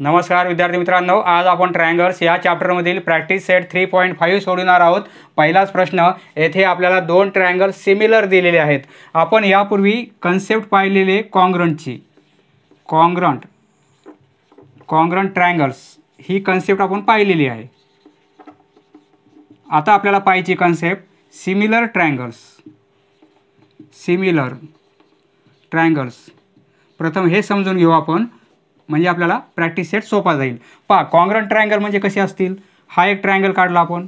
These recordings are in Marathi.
नमस्कार विद्यार्थी मित्रांनो, आज आपण ट्रायंगल्स या चॅप्टरमधील प्रॅक्टिस सेट 3.5 सोडवणार आहोत। पहिलाच प्रश्न, येथे आपल्याला दोन ट्रायंगल सिमिलर दिलेले आहेत। आपण यापूर्वी कन्सेप्ट पाहिलेले कॉन्ग्रंटची कॉन्ग्रंट ट्रायंगल्स ही कन्सेप्ट आपण पाहिलेली आहे। आता आपल्याला पाहायची कन्सेप्ट सिमिलर ट्रायंगल्स। प्रथम हे समजून घेऊ आपण, म्हणजे आपल्याला प्रॅक्टिस सेट सोपा जाईल। पहा, कॉन्ग्रंट ट्रायंगल म्हणजे कसे असतील। हा एक ट्रायंगल काढला आपण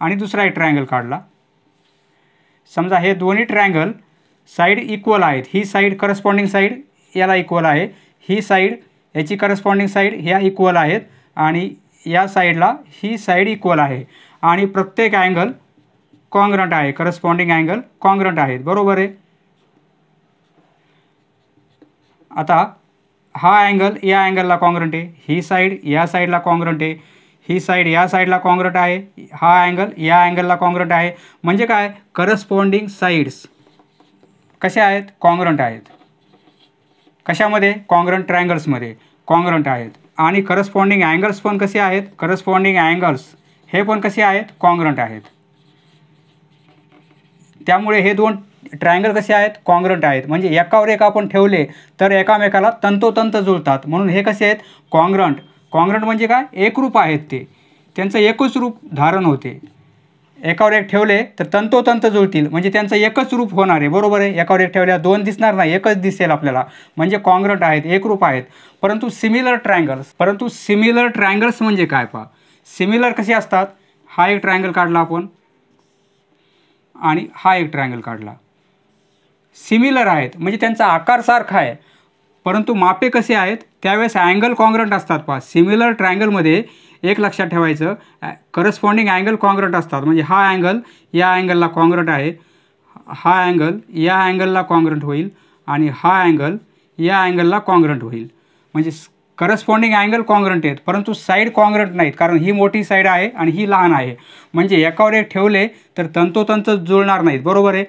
आणि दुसरा एक ट्रायंगल काढला। समजा हे दोन्ही ट्रायंगल साइड इक्वल आहेत। ही साइड करस्पॉन्डिंग साइड याला इक्वल आहे, ही साइड याची करस्पॉन्डिंग साइड ह्या इक्वल आहेत आणि या साइडला ही साइड इक्वल आहे आणि प्रत्येक अँगल कॉन्ग्रंट आहे, करस्पॉन्डिंग अँगल कॉन्ग्रंट आहेत, बरोबर आहे। आता हा अँगल या अँगलला कॉन्ग्रंट आहे, ही साइड या साइडला कॉन्ग्रंट आहे, ही साइड या साइडला कॉन्ग्रंट आहे, हा अँगल या अँगलला कॉन्ग्रंट आहे। म्हणजे काय, करस्पॉन्डिंग साइड्स कशा आहेत, कॉन्ग्रंट आहेत। कशामध्ये, कॉन्ग्रंट ट्रायंगल्समध्ये कॉन्ग्रंट आहेत। आणि करस्पॉन्डिंग अँगल्स पण कसे आहेत, करस्पॉन्डिंग अँगल्स हे पण कसे आहेत, कॉन्ग्रंट आहेत। त्यामुळे हे दोन ट्रायंगल कसे आहेत, कॉन्ग्रंट आहेत। म्हणजे एकावर एक आपण ठेवले तर एकामेकाला तंतोतंत जुळतात, म्हणून हे कसे आहेत, कॉन्ग्रंट। कॉन्ग्रंट म्हणजे काय, एकरूप आहेत, त्यांचं एकच रूप धारण होते। एकावर एक ठेवले तर तंतोतंत जुळतील, म्हणजे त्यांचं एकच रूप होणार आहे, बरोबर आहे। एकावर एक ठेवल्या दोन दिसणार नाही, एकच दिसेल आपल्याला, म्हणजे कॉन्ग्रंट आहेत, एकरूप आहेत। परंतु सिमिलर ट्रायंगल्स म्हणजे काय पहा, सिमिलर कसे असतात। हा एक ट्रायंगल काढला आपण आणि हा एक ट्रायंगल काढला, सिमिलर आहेत म्हणजे त्यांचा आकार सारखा आहे, परंतु मापे कसे आहेत, त्यावेळेस अँगल कॉन्ग्रंट असतात। पहा, सिमिलर ट्रायंगलमध्ये एक लक्षात ठेवायचं, करस्पॉन्डिंग अँगल कॉन्ग्रंट असतात। म्हणजे हा अँगल या अँगलला कॉन्ग्रंट आहे, हा अँगल या अँगलला कॉन्ग्रंट होईल आणि हा अँगल या अँगलला कॉन्ग्रंट होईल। म्हणजे करस्पॉन्डिंग अँगल कॉन्ग्रंट आहेत, परंतु साईड कॉन्ग्रंट नाहीत, कारण ही मोठी साईड आहे आणि ही लहान आहे। म्हणजे एकावर एक ठेवले तर तंतोतंत जुळणार नाहीत, बरोबर आहे।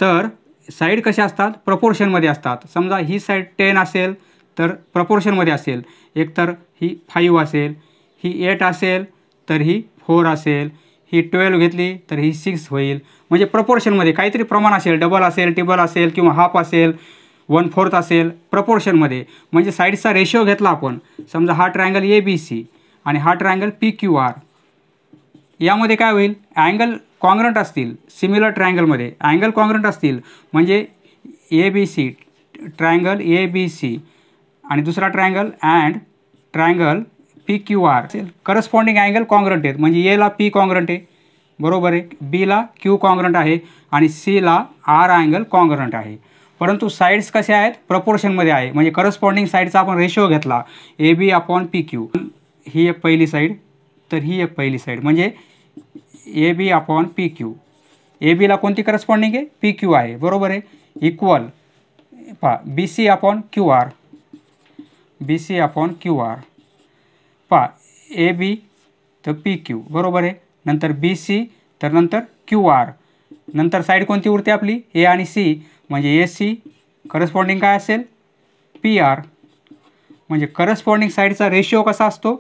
तर साईड कशा असतात, प्रपोर्शनमध्ये असतात। समजा ही साईड 10 असेल तर प्रपोर्शनमध्ये असेल, एकतर ही 5 असेल, ही 8 असेल तर ही 4 असेल, ही 12 घेतली तर ही 6 होईल। म्हणजे प्रपोर्शनमध्ये काहीतरी प्रमाण असेल, डबल असेल, टिबल असेल किंवा हाफ असेल, 1/4 असेल, प्रपोर्शनमध्ये। म्हणजे साईडचा रेशो घेतला आपण, समजा हा ट्रायंगल ABC आणि हा ट्रायंगल PQR, यामध्ये काय होईल, अँगल कॉन्ग्रंट असतील। सिमिलर ट्रायंगलमध्ये अँगल कॉन्ग्रंट असतील, म्हणजे ABC ट्रायंगल ABC आणि दुसरा triangle and triangle PQR corresponding angle congruent आहेत। म्हणजे Aला P कॉन्ग्रंट आहे, बरोबर आहे, Bला Q कॉन्ग्रंट आहे आणि Cला R अँगल कॉन्ग्रंट आहे। परंतु साईड्स कशा आहेत, प्रपोर्शनमध्ये आहे। म्हणजे करस्पॉन्डिंग साईडचा आपण रेशो घेतला AB/PQ, ही एक पहिली साईड तर ही एक पहिली साईड, म्हणजे AB/PQ। ABला कोणती करस्पॉन्डिंग आहे, PQ आहे, बरोबर आहे, इक्वल पहा BC/QR, पहा AB तर PQ, बरोबर आहे, नंतर BC तर नंतर QR, नंतर साईड कोणती उरते आपली, A आणि C, म्हणजे AC करस्पॉन्डिंग काय असेल, PR। म्हणजे करस्पॉन्डिंग साईडचा रेशो कसा असतो,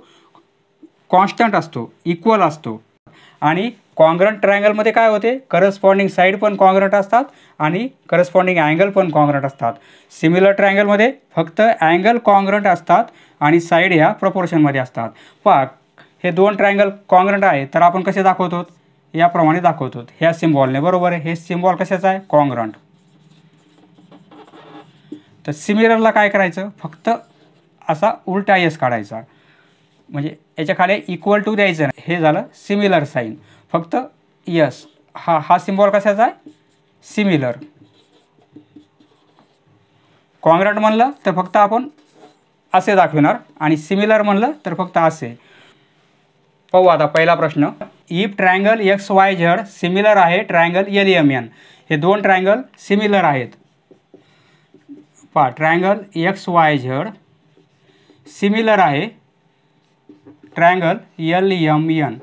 कॉन्स्टंट असतो, इक्वल असतो। आणि कॉन्ग्रंट ट्रायंगलमध्ये काय होते, करस्पॉन्डिंग साईड पण कॉन्ग्रंट असतात आणि करस्पॉन्डिंग अँगल पण कॉन्ग्रंट असतात। सिमिलर ट्रायंगलमध्ये फक्त अँगल कॉन्ग्रंट असतात आणि साईड ह्या प्रपोर्शनमध्ये असतात। पहा, हे दोन ट्रायंगल कॉन्ग्रंट आहे तर आपण कसे दाखवतो, याप्रमाणे दाखवतो, ह्या सिम्बॉलने, बरोबर आहे। हे सिम्बॉल कशाचा आहे, कॉन्ग्रंट। तर सिमिलरला काय करायचं, फक्त असा उलटा एस काढायचा, म्हणजे याच्या खाली इक्वल टू द्यायचं, हे झालं सिमिलर साईन, फक्त यस। हा सिम्बॉल कशाचा आहे, सिमिलर। कॉन्ग्रंट म्हणलं तर फक्त आपण असे दाखवणार आणि सिमिलर म्हणलं तर फक्त असे। पाहू आता पहिला प्रश्न, इफ ट्रायंगल XYZ सिमिलर आहे ट्रायंगल LMN, हे दोन ट्रायंगल सिमिलर आहेत। पहा, ट्रायंगल XYZ सिमिलर आहे ट्रायंगल LMN।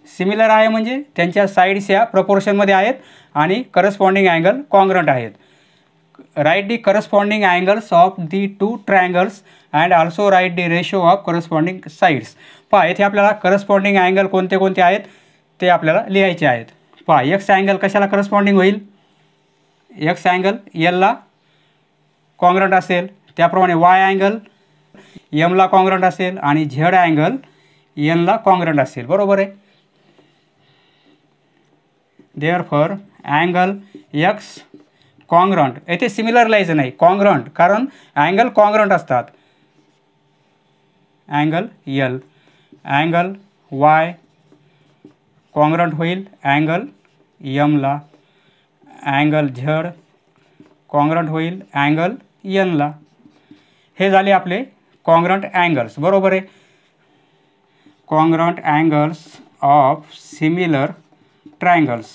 सिमिलर आहे म्हणजे त्यांच्या साईड्स या प्रपोर्शनमध्ये आहेत आणि करस्पॉन्डिंग अँगल कॉन्ग्रंट आहेत। Write the corresponding angles of the two triangles and also write the ratio of corresponding sides. पहा येथे आपल्याला करस्पॉन्डिंग अँगल कोणते कोणते आहेत ते आपल्याला लिहायचे आहेत. पहा एक्स अँगल कशाला करस्पॉन्डिंग होईल, एक्स अँगल एलला कॉन्ग्रंट असेल, त्याप्रमाणे वाय अँगल एमला कॉन्ग्रंट असेल आणि झेड अँगल एनला कॉन्ग्रंट असेल. बरोबर आहे. देअरफॉर अँगल एक्स कॉन्ग्रंट, येथे सिमिलर लिहायचं नाही, कॉन्ग्रंट, कारण अँगल कॉन्ग्रंट असतात. Angle L, angle Y congruent होईल अँगल एमला, अँगल झेड कॉन्ग्रंट होईल अँगल एनला. हे झाले आपले कॉन्ग्रंट अँगल्स. बरोबर आहे. Congruent angles of similar triangles.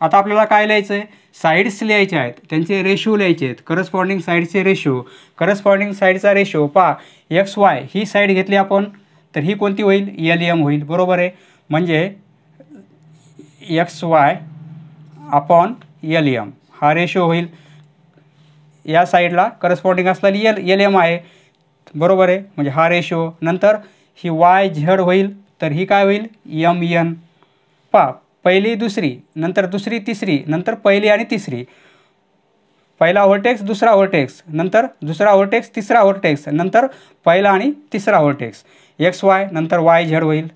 आता आपल्याला काय लिहायचं आहे, साईड्स लिहायचे आहेत, त्यांचे रेशो लिहायचे आहेत, करस्पॉन्डिंग साईडचे रेशो. करस्पॉन्डिंग साईडचा रेशो पहा, एक्स वाय ही साईड घेतली आपण तर ही कोणती होईल, एल एम होईल. बरोबर आहे. म्हणजे X Y upon L M हा रेशो होईल. या साईडला करस्पॉन्डिंग असलेली एल एम आहे. बरोबर आहे. म्हणजे हा रेशो. नंतर ही वाय झेड होईल तर ही काय होईल, एम एन. पहा पहिली दुसरी, नंतर दुसरी तिसरी, नंतर पहिली आणि तिसरी. पहिला व्हर्टेक्स दुसरा व्हर्टेक्स, नंतर दुसरा व्हर्टेक्स तिसरा व्हर्टेक्स, नंतर पहिला आणि तिसरा व्हर्टेक्स. एक्स वाय नंतर वाय झेड होईल.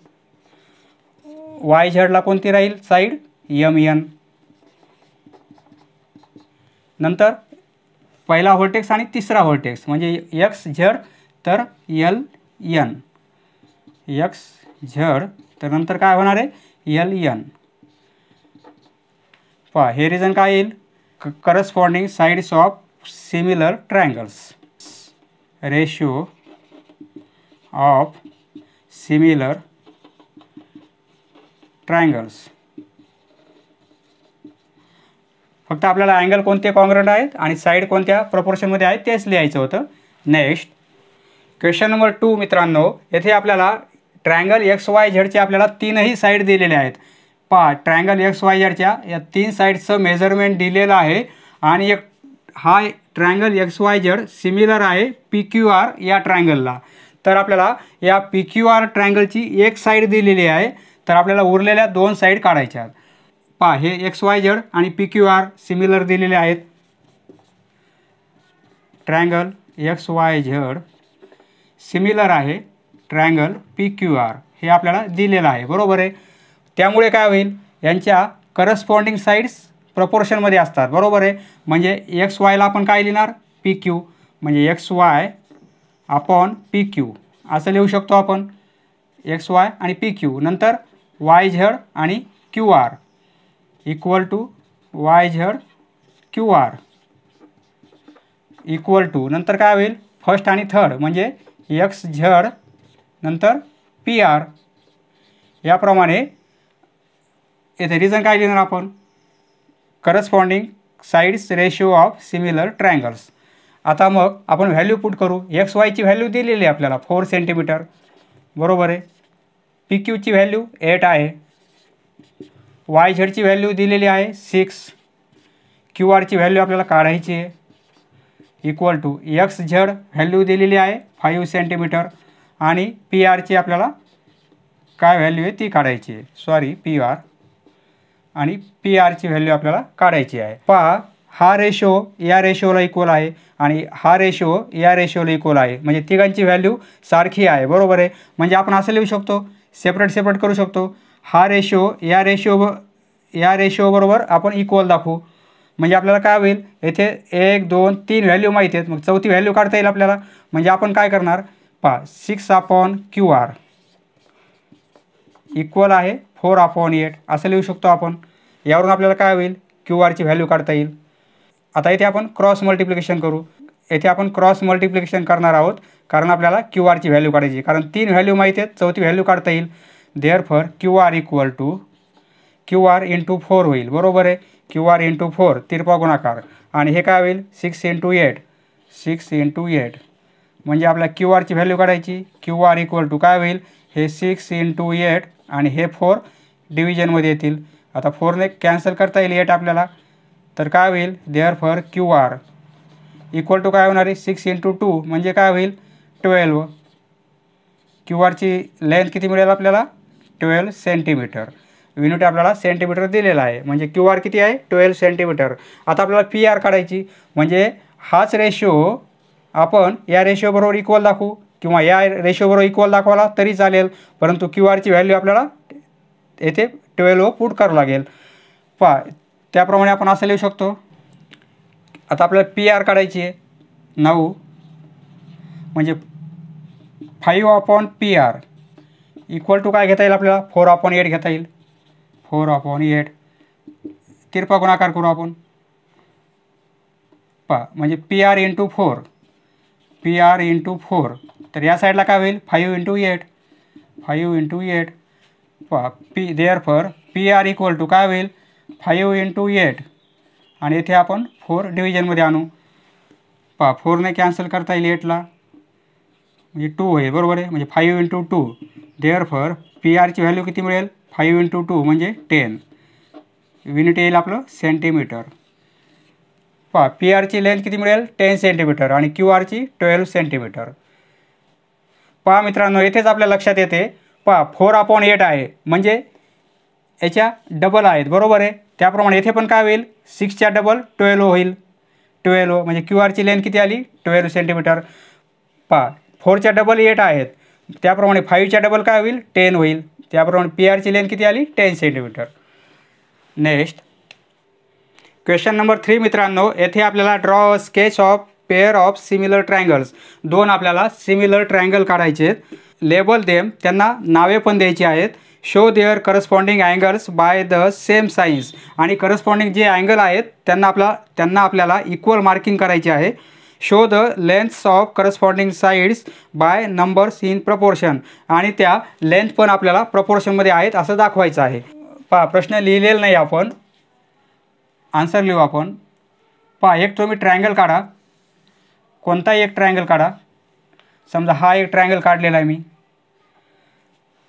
वाय झेडला कोणती राहील साईड, एम एन. नंतर पहिला व्हर्टेक्स आणि तिसरा व्हर्टेक्स म्हणजे एक्स झेड तर एल एन, एक्स झेड तर नंतर काय होणार आहे, एल एन. पहा हे रिझन काय येईल, corresponding sides of similar triangles, ratio of similar triangles. फक्त आपल्याला अँगल कोणते कॉन्ग्रंट आहेत आणि साईड कोणत्या प्रपोर्शनमध्ये आहेत तेच लिहायचं होतं. नेक्स्ट क्वेश्चन नंबर 2 मित्रांनो, येथे आपल्याला ट्रायंगल एक्स वाय झेडचे आपल्याला तीनही साईड दिलेले आहेत. पहा ट्रायंगल एक्स वाय झेडच्या या तीन साईडचं मेजरमेंट दिलेलं आहे आणि एक हा triangle x Y Z similar आहे पी क्यू आर या ट्रायंगलला. तर आपल्याला या पी क्यू आर ट्रायंगलची एक साईड दिलेली आहे, तर आपल्याला उरलेल्या दोन साईड काढायच्या आहेत. पहा हे एक्स वाय झेड आणि पी क्यू आर सिमिलर दिलेले आहेत. Triangle x Y Z similar आहे ट्रायंगल पी क्यू आर हे आपल्याला दिलेलं आहे. बरोबर आहे. त्यामुळे काय होईल, यांच्या करस्पॉन्डिंग साईड्स प्रपोर्शनमध्ये असतात. बरोबर आहे. म्हणजे एक्स वायला आपण काय लिहिणार, पी क्यू, म्हणजे X Y upon P Q असं लिहू शकतो आपण. एक्स वाय आणि पी क्यू, नंतर वाय झेड आणि Q R equal to Y Z Q R equal to, नंतर काय होईल फर्स्ट आणि थर्ड म्हणजे एक्स झेड नंतर पी आर. याप्रमाणे येथे रिझन काय लिहिणार आपण, corresponding sides ratio of similar triangles. आता मग आपण व्हॅल्यू पुट करू. एक्स वायची व्हॅल्यू दिलेली आहे आपल्याला 4 सेंटीमीटर. बरोबर आहे. पी क्यूची व्हॅल्यू 8 आहे. वाय झेडची व्हॅल्यू दिलेली आहे 6. क्यू आरची व्हॅल्यू आपल्याला काढायची आहे equal to x z value दिलेली आहे 5 सेंटीमीटर आणि पी आरची आपल्याला काय व्हॅल्यू आहे ती काढायची आहे, सॉरी पी आर, आणि पी आरची व्हॅल्यू आपल्याला काढायची आहे. पहा हा रेशो या रेशोला इक्वल आहे आणि हा रेशो या रेशोला इक्वल आहे, म्हणजे तिघांची व्हॅल्यू सारखी आहे. बरोबर आहे. म्हणजे आपण असं लिहू शकतो, सेपरेट करू शकतो. हा रेशो या रेशो बरोबर आपण इक्वल दाखवू. म्हणजे आपल्याला काय होईल, येथे 1 2 3 व्हॅल्यू माहिती आहेत, मग चौथी व्हॅल्यू काढता येईल आपल्याला. म्हणजे आपण काय करणार, पहा 6 अपॉन क्यू आर इक्वल आहे 4 अपॉन 8 असं लिहू शकतो आपण. यावरून आपल्याला काय होईल, क्यू आरची व्हॅल्यू काढता येईल. आता इथे आपण क्रॉस मल्टिप्लिकेशन करू. येथे आपण क्रॉस मल्टिप्लिकेशन करणार आहोत कारण आपल्याला क्यू आरची व्हॅल्यू काढायची, कारण 3 व्हॅल्यू माहिती आहेत, चौथी व्हॅल्यू काढता येईल. Therefore q R equal to q r into 4 होईल. बरोबर आहे. क्यू आर इंटू 4 तिरपा गुणाकार आणि हे काय होईल 6 इंटू 8 म्हणजे आपल्याला क्यू आरची व्हॅल्यू काढायची. क्यू आर इक्वल टू काय होईल, हे 6 इंटू 8 आणि हे 4 डिव्हिजनमध्ये येतील. आता 4ने कॅन्सल करता येईल 8 आपल्याला, तर काय होईल therefore q R equal to काय होणार आहे 6 इंटू 2 म्हणजे काय होईल 12. क्यू आरची लेंथ किती मिळेल आपल्याला 12 सेंटीमीटर. युनिट आपल्याला सेंटीमीटर दिलेला आहे, म्हणजे क्यू आर किती आहे 12 सेंटीमीटर. आता आपल्याला पी आर काढायची, म्हणजे हाच रेशो आपण या रेशोबरोबर इक्वल दाखवू किंवा या रेशोबरोबर इक्वल दाखवला तरी चालेल, परंतु क्यू आरची व्हॅल्यू आपल्याला येथे 12 पुट करावं लागेल. त्याप्रमाणे आपण असं लिहू शकतो. आता आपल्याला पी आर काढायची आहे 9, म्हणजे 5/पी आर इक्वल टू काय घेता येईल आपल्याला 4/8 घेता येईल. 4/8 तिरपा गुणाकार करू आपण. म्हणजे p r into 4, p r into 4, तर या साईडला काय होईल 5 × 8, 5 × 8. Therefore p r equal to काय होईल 5 × 8, आणि इथे आपण 4 डिव्हिजनमध्ये आणू. 4ने कॅन्सल करता येईल 8ला, म्हणजे 2 होईल बरोबर आहे. म्हणजे 5 × 2. देअरफॉर पी आरची व्हॅल्यू किती मिळेल 5 × 2 म्हणजे 10. युनिट येईल आपलं सेंटीमीटर. पी आरची लेंथ किती मिळेल 10 सेंटीमीटर आणि क्यू आरची 12 सेंटीमीटर. मित्रांनो, येथेच आपल्या लक्षात येते 4/8 आहे, म्हणजे याच्या डबल आहेत बरोबर आहे. त्याप्रमाणे येथे पण काय होईल 6च्या डबल 12 होईल. 12 म्हणजे क्यू आरची लेंथ किती आली 12 सेंटीमीटर. 4च्या डबल 8 आहेत, त्याप्रमाणे 5च्या डबल काय होईल 10 होईल. त्याप्रमाणे पी आरची लेंथ किती आली 10 सेंटीमीटर. नेक्स्ट क्वेश्चन नंबर 3 मित्रांनो, येथे आपल्याला draw sketch of pair of similar triangles. 2 आपल्याला सिमिलर ट्रायंगल काढायचे आहेत. लेबल देम, त्यांना नावे पण द्यायची आहेत. Show their corresponding angles by the same signs, आणि करस्पॉन्डिंग जे अँगल आहेत त्यांना आपल्याला इक्वल मार्किंग करायचे आहे. Show the lengths of corresponding sides by numbers in proportion, आणि त्या लेंथ पण आपल्याला प्रपोर्शनमध्ये आहेत असं दाखवायचं आहे. प्रश्न लिहिलेला नाही आपण, आन्सर लिहू आपण. एक तुम्ही ट्रायंगल काढा, कोणताही एक ट्रायंगल काढा. समजा हा एक ट्रायंगल काढलेला आहे मी.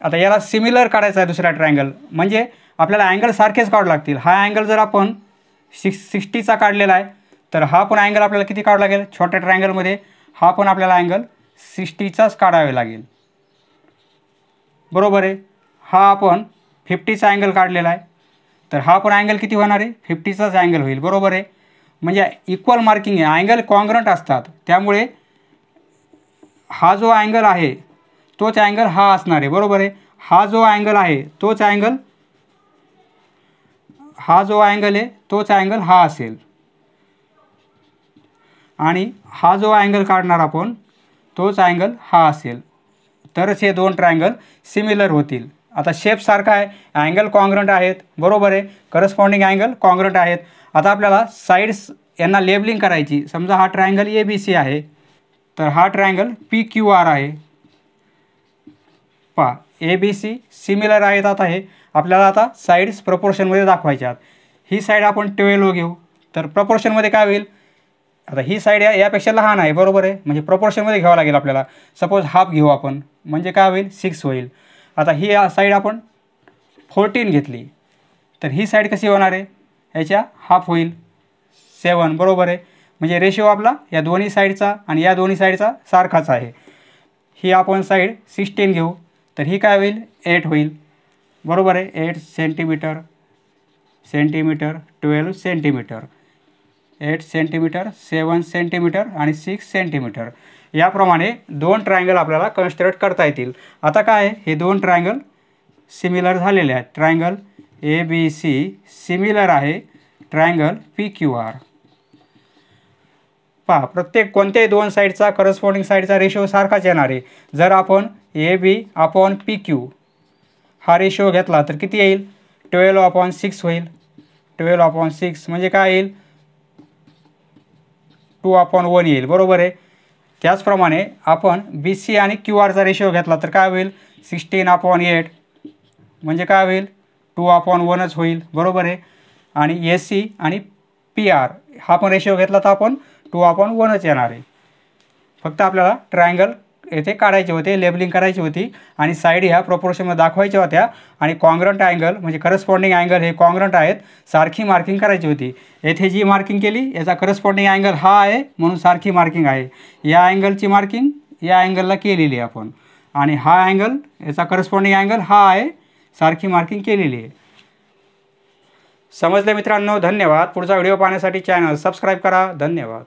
आता याला सिमिलर काढायचा आहे दुसरा ट्रायंगल, म्हणजे आपल्याला अँगल सारखेच काढावे लागतील. हा अँगल जर आपण 60चा काढलेला आहे, तर हा पण अँगल आपल्याला किती काढावा लागेल छोट्या ट्रायंगलमध्ये, हा पण आपल्याला अँगल 60चाच काढावे लागेल बरोबर आहे. हा आपण 50चा अँगल काढलेला आहे, तर हा पण अँगल किती होणार आहे 50चाच अँगल होईल बरोबर आहे. म्हणजे इक्वल मार्किंग आहे, अँगल कॉन्ग्रंट असतात, त्यामुळे हा जो अँगल आहे तोच अँगल हा असणार आहे बरोबर आहे. हा जो अँगल आहे तोच अँगल हा असेल, आणि हा जो अँगल काढणार आपण तोच अँगल हा असेल, तरच हे 2 ट्रायंगल सिमिलर होतील. आता शेप सारखा आहे, अँगल कॉन्ग्रंट आहेत बरोबर आहे, करस्पॉन्डिंग अँगल कॉन्ग्रंट आहेत. आता आपल्याला साईड्स यांना लेबलिंग करायची. समजा हा ट्रायंगल ABC आहे, तर हा ट्रायंगल PQR आहे. ABC सिमिलर आहेत. आता हे आपल्याला आता साईड्स प्रपोर्शनमध्ये दाखवायच्या आहेत. ही साईड आपण 12 घेऊ, तर प्रपोर्शनमध्ये काय होईल, आता ही साईड यापेक्षा लहान आहे बरोबर आहे, म्हणजे प्रपोर्शनमध्ये घ्यावं लागेल आपल्याला. सपोज हाफ घेऊ आपण, म्हणजे काय होईल 6 होईल. आता ही साईड आपण 14 घेतली, तर ही साईड कशी होणार आहे याच्या हाफ होईल 7 बरोबर आहे. म्हणजे रेशिओ आपला या दोन्ही साईडचा आणि या दोन्ही साईडचा सारखाच आहे. ही आपण साईड 16 घेऊ, तर ही काय होईल 8 होईल बरोबर आहे. 8 सेंटीमीटर 12 सेंटीमीटर, 8 सेंटीमीटर 7 सेंटीमीटर आणि 6 सेंटीमीटर. याप्रमाणे 2 ट्रायंगल आपल्याला कन्स्ट्रक्ट करता येतील. आता काय आहे, हे 2 ट्रायंगल सिमिलर झालेले आहेत. ट्रायंगल ABC सिमिलर आहे ट्रायंगल PQR. प्रत्येक कोणत्याही 2 साईडचा करस्पॉन्डिंग साईडचा रेशो सारखाच येणार आहे. जर आपण AB/PQ हा रेशो घेतला तर किती येईल 12/6 होईल. 12/6 म्हणजे काय येईल 2/1 येईल बरोबर आहे. त्याचप्रमाणे आपण BC आणि QRचा रेशो घेतला तर काय होईल 16/8 म्हणजे काय होईल 2/1च होईल बरोबर आहे. आणि AC आणि PR हा पण रेशो घेतला तर आपण 2/1च येणार आहे. फक्त आपल्याला ट्रायंगल येथे काढायचे होते, लेबलिंग करायची होती, आणि साईड ह्या प्रपोर्शनमध्ये दाखवायच्या होत्या, आणि कॉन्ग्रंट अँगल म्हणजे करस्पॉन्डिंग अँगल हे कॉन्ग्रंट आहेत, सारखी मार्किंग करायची होती. येथे जी मार्किंग केली याचा करस्पॉन्डिंग अँगल हा आहे म्हणून सारखी मार्किंग आहे. या अँगलची मार्किंग या अँगलला केलेली आहे आपण आणि हा अँगल याचा करस्पॉन्डिंग अँगल हा आहे, सारखी मार्किंग केलेली आहे. समजलं मित्रांनो? धन्यवाद. पुढचा व्हिडिओ पाहण्यासाठी चॅनल सबस्क्राईब करा. धन्यवाद.